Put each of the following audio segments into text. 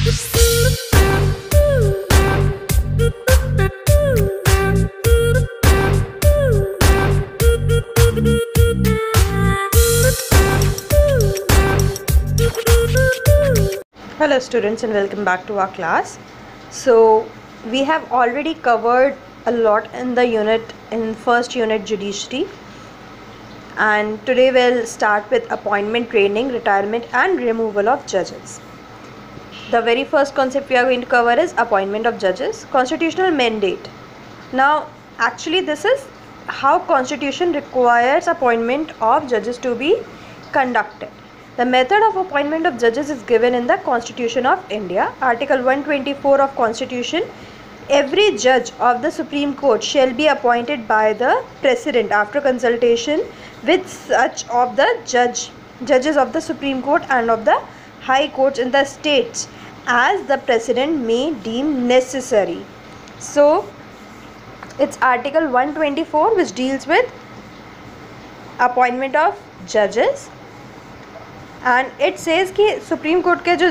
Hello students and welcome back to our class. So we have already covered a lot in the unit in first unit judiciary, and today we'll start with appointment, training, retirement and removal of judges. The very first concept we are going to cover is appointment of judges, constitutional mandate. Now actually this is how constitution requires appointment of judges to be conducted. The method of appointment of judges is given in the Constitution of India. Article 124 of Constitution. Every judge of the Supreme Court shall be appointed by the President after consultation with such of the judges of the Supreme Court and of the High Courts in the states as the President may deem necessary. So it's Article 124 which deals with appointment of judges. And it says कि supreme court के जो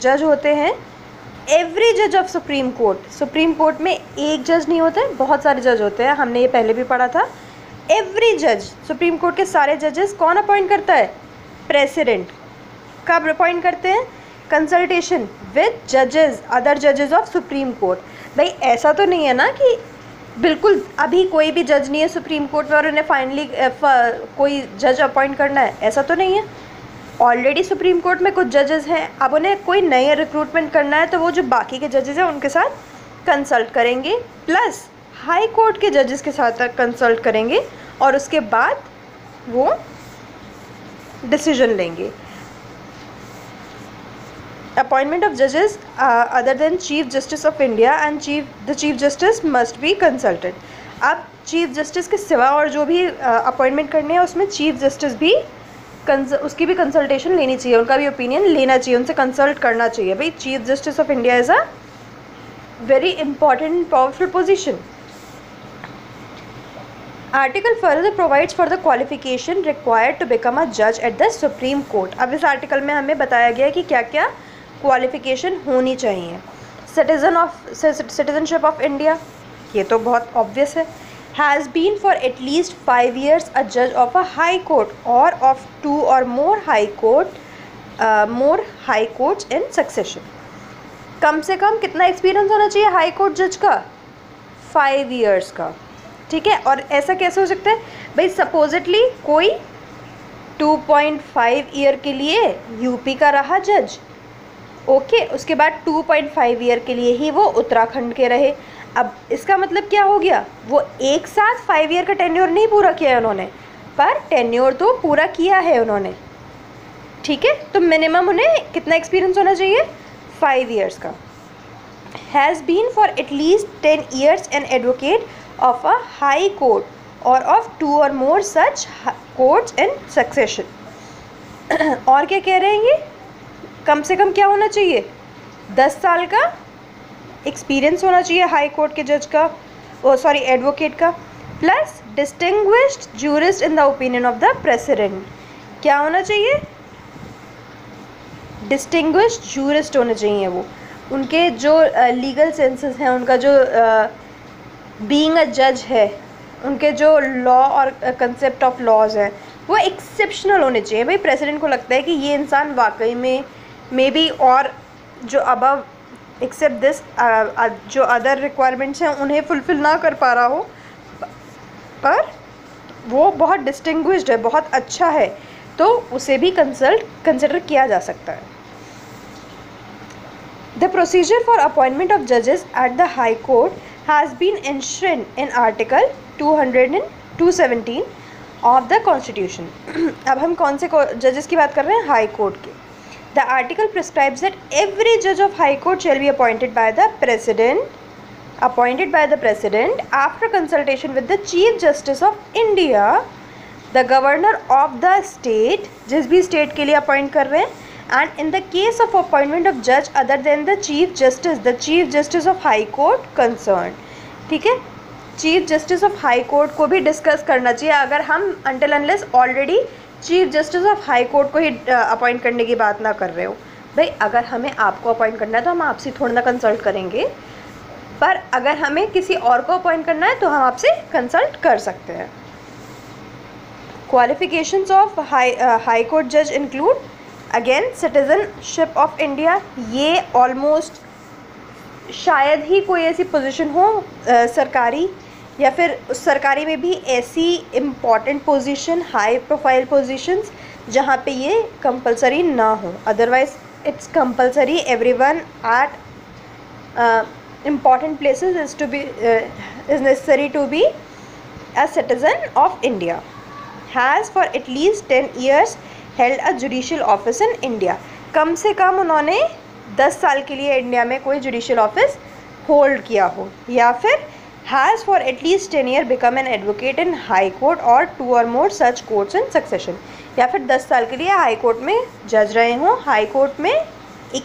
जज होते हैं, every जज of supreme court में एक जज नहीं होते, बहुत सारे जज होते हैं, हमने ये पहले भी पढ़ा था. एवरी जज सुप्रीम कोर्ट के सारे जजेस कौन अपॉइंट करता है? प्रेसिडेंट. कब अपॉइंट करते हैं? कंसल्टेशन विद जजेस, अदर जजेस ऑफ सुप्रीम कोर्ट. भाई ऐसा तो नहीं है ना कि बिल्कुल अभी कोई भी जज नहीं है सुप्रीम कोर्ट में और उन्हें फाइनली कोई जज अपॉइंट करना है, ऐसा तो नहीं है. ऑलरेडी सुप्रीम कोर्ट में कुछ जजेस हैं, अब उन्हें कोई नए रिक्रूटमेंट करना है तो वो जो बाकी के जजेस हैं उनके साथ कंसल्ट करेंगे, प्लस हाई कोर्ट के जजेस के साथ कंसल्ट करेंगे और उसके बाद वो डिसीजन लेंगे. अपॉइंटमेंट ऑफ जजेस other than chief justice of India and the chief justice must be consulted. अब चीफ जस्टिस के सिवा और जो भी अपॉइंटमेंट करने हैं उसमें चीफ जस्टिस भी उसकी भी कंसल्टेशन लेनी चाहिए, उनका भी ओपिनियन लेना चाहिए, उनसे कंसल्ट करना चाहिए. भाई chief justice of India is a very important powerful position. Article further provides for the qualification required to become a जज एट द सुप्रीम कोर्ट. अब इस आर्टिकल में हमें बताया गया कि क्या क्या क्वालिफिकेशन होनी चाहिए. सिटीजनशिप ऑफ इंडिया, ये तो बहुत ऑब्वियस है. has been for at least 5 years a judge of a high court or of 2 or more high courts in succession. कम से कम कितना एक्सपीरियंस होना चाहिए हाई कोर्ट जज का? 5 years का. ठीक है. और ऐसा कैसे हो सकता है? भाई सपोजिटली कोई 2.5 ईयर के लिए यूपी का रहा जज, ओके, उसके बाद 2.5 ईयर के लिए ही वो उत्तराखंड के रहे. अब इसका मतलब क्या हो गया? वो एक साथ 5 ईयर का टेन्योर नहीं पूरा किया है उन्होंने, पर टेन्योर तो पूरा किया है उन्होंने. ठीक है. तो मिनिमम उन्हें कितना एक्सपीरियंस होना चाहिए? 5 ईयर्स का. Has been for at least 10 years an advocate of a high court और ऑफ 2 और मोर सच कोर्ट्स इन सक्सेशन. और क्या कह रहे हैं ये? कम से कम क्या होना चाहिए? 10 साल का एक्सपीरियंस होना चाहिए हाई कोर्ट के जज का, एडवोकेट का, plus distinguished jurist in the opinion of the president. क्या होना चाहिए? डिस्टिंग्विश्ड जूरिस्ट होने चाहिए. वो उनके जो लीगल सेंसेस हैं, उनका जो बीइंग अ जज है, उनके जो लॉ और कंसेप्ट ऑफ लॉज हैं वो एक्सेप्शनल होने चाहिए. भाई प्रेसिडेंट को लगता है कि ये इंसान वाकई में मे बी और जो अबव एक्सेप्ट दिस जो अदर रिक्वायरमेंट्स हैं उन्हें फुलफ़िल ना कर पा रहा हो, पर वो बहुत डिस्टिंग्विश्ड है, बहुत अच्छा है, तो उसे भी कंसिडर किया जा सकता है. The procedure for appointment of जजेस at the high court has been enshrined in article 217 of the constitution. अब हम कौन से जजेस की बात कर रहे हैं? हाई कोर्ट के. The article prescribes that every judge of high court shall be appointed by the president after consultation with the chief justice of India, the governor of the state, जिस भी state के लिए appoint कर रहे हैं, and in the case of appointment of judge other than the chief justice of high court concerned. ठीक है. Chief justice of high court को भी डिस्कस करना चाहिए. अगर हम until unless already chief justice of high court को ही appoint करने की बात ना कर रहे हो, भाई अगर हमें आपको अपॉइंट करना है तो हम आपसे थोड़ा ना कंसल्ट करेंगे, पर अगर हमें किसी और को अपॉइंट करना है तो हम आपसे कंसल्ट कर सकते हैं। क्वालिफिकेशंस ऑफ हाई कोर्ट जज include again citizenship of India. ये ऑलमोस्ट शायद ही कोई ऐसी पोजीशन हो सरकारी या फिर सरकारी में भी ऐसी important position, high profile positions जहाँ पे ये कंपलसरी ना हो। Otherwise it's compulsory everyone eight important places is necessary to be a citizen of India, has for at least 10 years held a judicial office in India। कम से कम उन्होंने 10 साल के लिए इंडिया में कोई जुडिशियल ऑफिस होल्ड किया हो, या फिर has for at least 10 years become an advocate in high court or 2 or more such courts in succession। या फिर 10 साल के लिए हाई कोर्ट में जज रहे हों, हाई कोर्ट में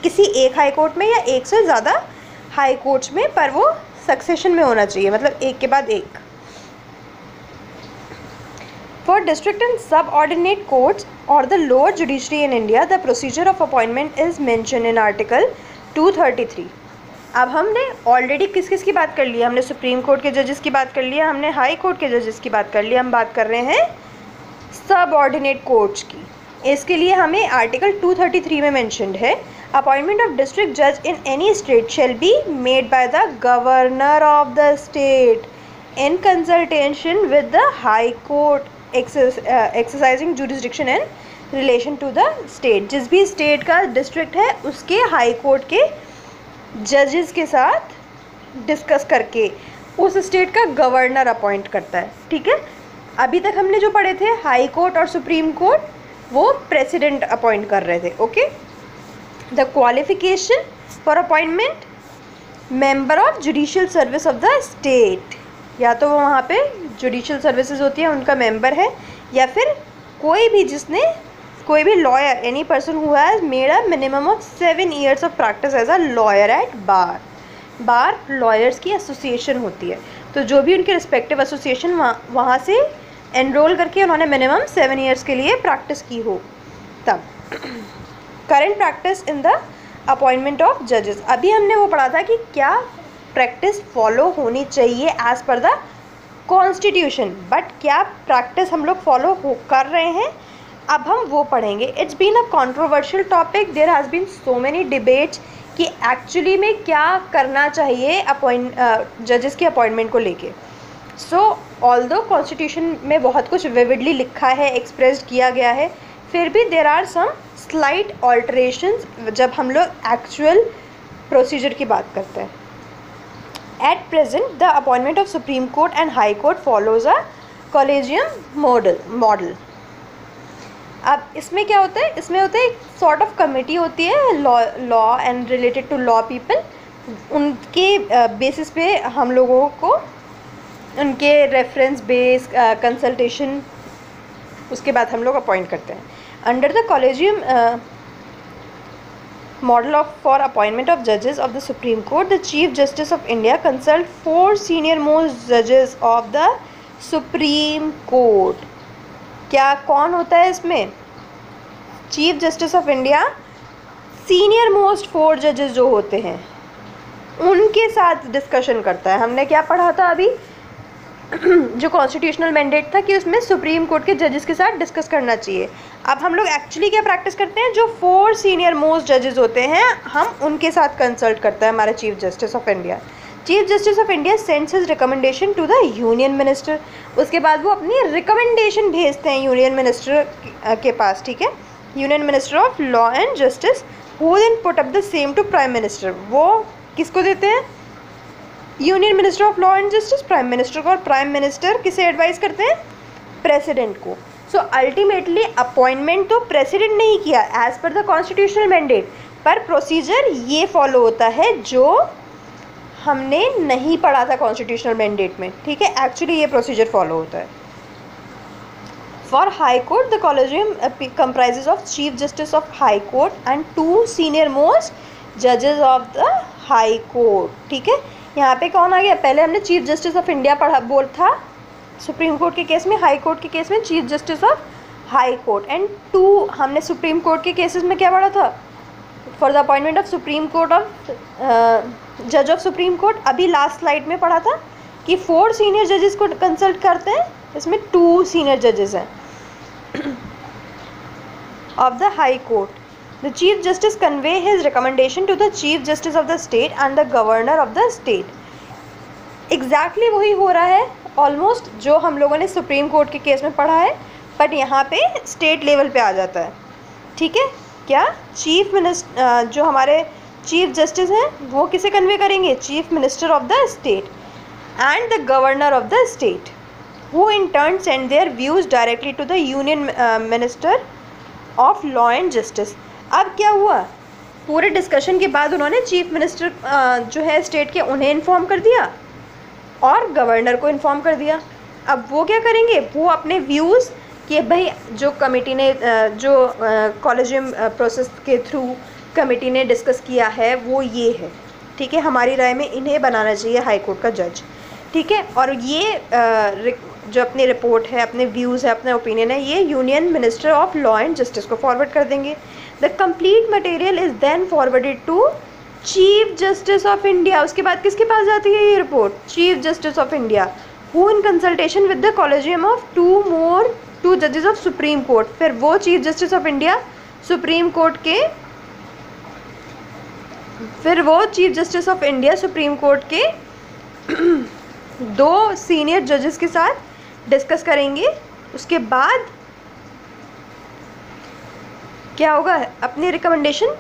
किसी एक हाई कोर्ट में या एक से ज़्यादा हाई कोर्ट्स में, पर वो सक्सेशन में होना चाहिए, मतलब एक के बाद एक। फॉर डिस्ट्रिक्ट एंड सब ऑर्डिनेट कोर्ट्स और the lower judiciary in India the procedure of appointment is mention in article 233। अब हमने ऑलरेडी किस किस की बात कर ली? हमने सुप्रीम कोर्ट के जजेस की बात कर लिया, हमने हाई कोर्ट के जजेस की बात कर लिया, हम बात कर रहे हैं सब ऑर्डिनेट कोर्ट्स की। इसके लिए हमें आर्टिकल 233 में मेंशन्ड है, अपॉइंटमेंट ऑफ डिस्ट्रिक्ट जज in any state shall be made by the governor of the state in consultation with the high court exercising jurisdiction in relation to the state. जिस भी state का district है उसके high court के जजेस के साथ डिस्कस करके उस स्टेट का गवर्नर अपॉइंट करता है। ठीक है, अभी तक हमने जो पढ़े थे हाई कोर्ट और सुप्रीम कोर्ट, वो प्रेसिडेंट अपॉइंट कर रहे थे। Okay, the qualification for appointment member of judicial service of the state, या तो वो वहाँ पे जुडिशियल सर्विसेज होती है उनका मेंबर है, या फिर कोई भी जिसने कोई भी lawyer, any person who has made a minimum of 7 years of practice as a lawyer at bar. Bar lawyers की एसोसिएशन होती है, तो जो भी उनके रिस्पेक्टिव एसोसिएशन वहाँ से एनरोल करके उन्होंने मिनिमम 7 years के लिए प्रैक्टिस की हो तब। Current practice in the appointment of जजेस, अभी हमने वो पढ़ा था कि क्या प्रैक्टिस फॉलो होनी चाहिए as per the constitution, but क्या प्रैक्टिस हम लोग फॉलो कर रहे हैं, अब हम वो पढ़ेंगे। It's been a controversial topic, there has been so many debates कि एक्चुअली में क्या करना चाहिए जजेस के अपॉइंटमेंट को लेके। सो ऑल्दो कॉन्स्टिट्यूशन में बहुत कुछ विविडली लिखा है, एक्सप्रेस्ड किया गया है, फिर भी देर आर सम स्लाइट ऑल्ट्रेशंस जब हम लोग एक्चुअल प्रोसीजर की बात करते हैं। At present the appointment of supreme court and high court follows a collegium model. अब इसमें क्या होता है? इसमें होता है एक सॉर्ट ऑफ कमेटी होती है, law and related to law people, उनके बेसिस पे हम लोगों को उनके रेफरेंस बेस कंसल्टेशन उसके बाद हम लोग अपॉइंट करते हैं। Under the collegium model for appointment of जजेस of the supreme court the chief justice of India consult 4 senior most जजेस ऑफ द सुप्रीम कोर्ट। क्या कौन होता है इसमें? Chief justice of India senior most 4 जजेस जो होते हैं उनके साथ डिस्कशन करता है। हमने क्या पढ़ा था अभी जो कॉन्स्टिट्यूशनल मैंडेट था कि उसमें सुप्रीम कोर्ट के जजेस के साथ डिस्कस करना चाहिए। अब हम लोग एक्चुअली क्या प्रैक्टिस करते हैं? जो 4 सीनियर मोस्ट जजेस होते हैं हम उनके साथ कंसल्ट करता है हमारा chief justice of India. Chief justice of India sends his recommendation to the union minister, उसके बाद वो अपनी रिकमेंडेशन भेजते हैं यूनियन मिनिस्टर के पास। ठीक है, union minister of law and justice who then put up the same to prime minister. वो किसको देते हैं? Union minister of law and justice prime minister को, और प्राइम मिनिस्टर किसे एडवाइस करते हैं? प्रेसिडेंट को। सो अल्टीमेटली अपॉइंटमेंट तो प्रेसिडेंट ने ही किया as per the constitutional mandate, पर प्रोसीजर ये फॉलो होता है जो हमने नहीं पढ़ा था कॉन्स्टिट्यूशनल मैंडेट में। ठीक है, एक्चुअली ये प्रोसीजर फॉलो होता है। For high court the collegium comprises of chief justice of high court and 2 senior most जजेस ऑफ द हाई कोर्ट। ठीक है, यहाँ पे कौन आ गया? पहले हमने चीफ जस्टिस ऑफ इंडिया पढ़ा बोल था सुप्रीम कोर्ट के केस में, हाई कोर्ट के केस में chief justice of high court, and 2 हमने सुप्रीम कोर्ट के केसेस में क्या पढ़ा था? For the appointment of supreme court of जज ऑफ सुप्रीम कोर्ट, अभी लास्ट स्लाइड में पढ़ा था कि 4 सीनियर जजेस को कंसल्ट करते हैं, इसमें 2 सीनियर जजेस हैं of the high court. The chief justice convey his recommendation to the chief justice of the state and the governor of the state. Exactly वही हो रहा है ऑलमोस्ट जो हम लोगों ने सुप्रीम कोर्ट के केस में पढ़ा है, बट यहाँ पे स्टेट लेवल पे आ जाता है. ठीक है, क्या चीफ मिनिस्टर जो हमारे चीफ जस्टिस हैं वो किसे कन्वे करेंगे? Chief minister of the state and the governor of the state, who in turn send their views directly to the union minister of law and justice. अब क्या हुआ, पूरे डिस्कशन के बाद उन्होंने चीफ मिनिस्टर जो है स्टेट के उन्हें इन्फॉर्म कर दिया और गवर्नर को इन्फॉर्म कर दिया. अब वो क्या करेंगे, वो अपने व्यूज़ कि भाई जो कमेटी ने जो कॉलेजियम प्रोसेस के थ्रू कमेटी ने डिस्कस किया है वो ये है. ठीक है, हमारी राय में इन्हें बनाना चाहिए हाई कोर्ट का जज. ठीक है, और ये जो अपनी रिपोर्ट है, अपने व्यूज़ है, अपना ओपिनियन है, ये union minister of law and justice को फॉरवर्ड कर देंगे. The complete material is then forwarded to chief justice of India. उसके बाद किसके पास जाती है ये रिपोर्ट? Chief justice of India, who in consultation with the collegium of 2 जजेस ऑफ सुप्रीम कोर्ट. फिर वो chief justice of India supreme court के दो सीनियर जजेस के साथ डिस्कस करेंगे. उसके बाद क्या होगा, अपनी recommendation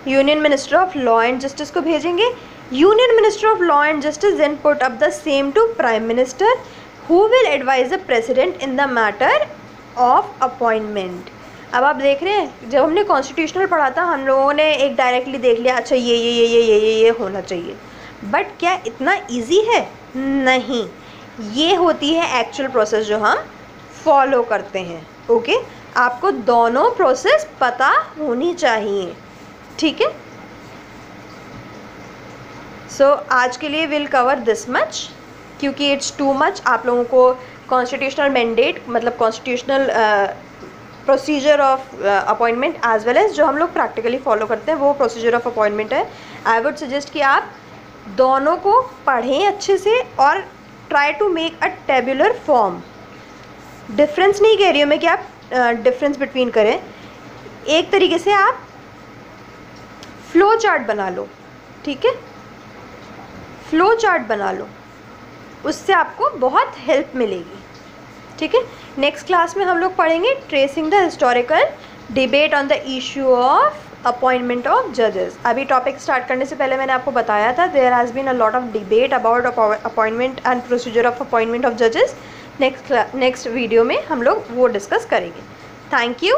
union minister of law and justice को भेजेंगे. Union minister of law and justice then put up the same to prime minister, who will advise the president in the matter of appointment. अब आप देख रहे हैं, जब हमने constitutional पढ़ा था हम लोगों ने एक डायरेक्टली देख लिया, अच्छा ये होना चाहिए. बट क्या इतना ईजी है? नहीं, ये होती है एक्चुअल प्रोसेस जो हम फॉलो करते हैं. ओके, आपको दोनों प्रोसेस पता होनी चाहिए. ठीक है, सो आज के लिए विल कवर दिस मच, क्योंकि इट्स टू मच. आप लोगों को कॉन्स्टिट्यूशनल मैंडेट मतलब constitutional procedure of appointment as well as जो हम लोग प्रैक्टिकली फॉलो करते हैं वो प्रोसीजर ऑफ अपॉइंटमेंट है. आई वुड सजेस्ट कि आप दोनों को पढ़ें अच्छे से और try to make a tabular form. Difference नहीं कह रही हूँ मैं कि आप डिफरेंस बिटवीन करें, एक तरीके से आप फ्लो चार्ट बना लो. ठीक है, फ्लो चार्ट बना लो, उससे आपको बहुत हेल्प मिलेगी. ठीक है, नेक्स्ट क्लास में हम लोग पढ़ेंगे tracing the historical debate on the issue of appointment of जजेस. अभी टॉपिक स्टार्ट करने से पहले मैंने आपको बताया था there has been a lot of debate about appointment and procedure of appointment of जजेस. नेक्स्ट वीडियो में हम लोग वो डिस्कस करेंगे. Thank you.